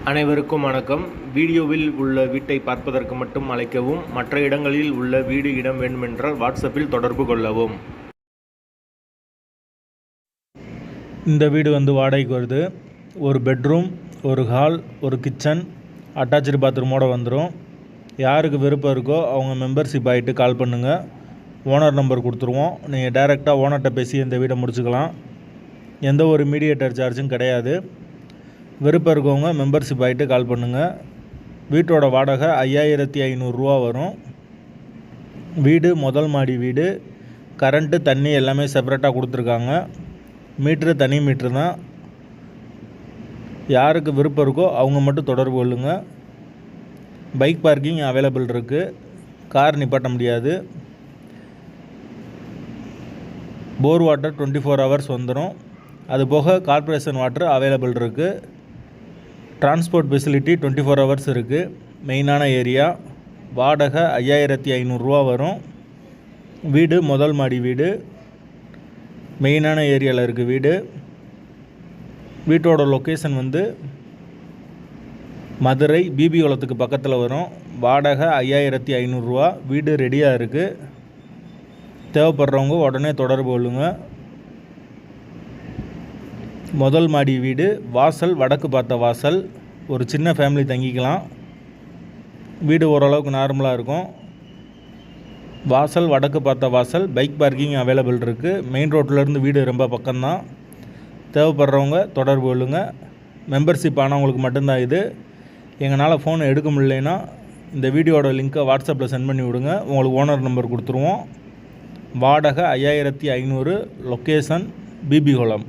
அனைவருக்கும் வணக்கம். வீடியோவில் உள்ள வீட்டை பார்ப்பதற்கு மட்டும் அழைக்கவும். மற்ற இடங்களில் உள்ள வீடு இடம் வேண்டுமென்றால் வாட்ஸ்அப்பில் தொடர்பு கொள்ளவும். இந்த வீடு வாடகைக்கு வருது. ஒரு பெட்ரூம், ஒரு ஹால், ஒரு கிச்சன், அட்டாச்சு பாத்ரூமோடு வந்துடும். யாருக்கு விருப்பம் இருக்கோ அவங்க மெம்பர்ஷிப் ஆகிட்டு கால் பண்ணுங்கள். ஓனர் நம்பர் கொடுத்துருவோம். நீங்கள் டைரெக்டாக ஓனர்கிட்ட பேசி இந்த வீடை முடிச்சுக்கலாம். எந்த ஒரு மீடியேட்டர் சார்ஜும் கிடையாது. விருப்பம் இருக்கவங்க மெம்பர்ஷிப் ஆகிட்டு கால் பண்ணுங்கள். வீட்டோட வாடகை 5500 வரும். வீடு முதல் மாடி வீடு. கரண்ட்டு தண்ணி எல்லாமே செப்பரேட்டாக கொடுத்துருக்காங்க. மீட்ரு தனி மீட்ரு தான். யாருக்கு விருப்பம் இருக்கோ அவங்க மட்டும் தொடர்பு கொள்ளுங்கள். பைக் பார்க்கிங் அவைலபிள் இருக்குது. கார் நிப்பாட்ட முடியாது. போர் வாட்டர் 24 ஹவர்ஸ் வந்துடும். அது போக கார்ப்பரேஷன் வாட்டர் அவைலபிள் இருக்குது. டிரான்ஸ்போர்ட் ஃபெசிலிட்டி 24 ஹவர்ஸ் இருக்குது. மெயினான ஏரியா. வாடகை 5500 வரும். வீடு முதல் மாடி வீடு. மெயினான ஏரியாவில் இருக்குது வீடு. வீட்டோட லொக்கேஷன் மதுரை பிபி குளத்துக்கு பக்கத்தில் வரும். வாடகை 5500. வீடு ரெடியாக இருக்குது. தேவைப்படுறவங்க உடனே தொடர்பு கொள்ளுங்கள். முதல் மாடி வீடு. வாசல் வடக்கு பார்த்த வாசல். ஒரு சின்ன ஃபேமிலி தங்கிக்கலாம். வீடு ஓரளவுக்கு நார்மலாக இருக்கும். வாசல் வடக்கு பார்த்த வாசல். பைக் பார்க்கிங் அவைலபிள் இருக்குது. மெயின் ரோட்டிலேருந்து வீடு ரொம்ப பக்கம்தான். தேவைப்படுறவங்க தொடர்பு கொள்ளுங்கள். மெம்பர்ஷிப் ஆனவங்களுக்கு மட்டும்தான் இது. எங்களால் ஃபோன் எடுக்க முடியலைன்னா இந்த வீடியோட லிங்க்கை வாட்ஸ்அப்பில் சென்ட் பண்ணி விடுங்க. உங்களுக்கு ஓனர் நம்பர் கொடுத்துருவோம். வாடகை 5500. லொக்கேஷன் பிபி குளம்.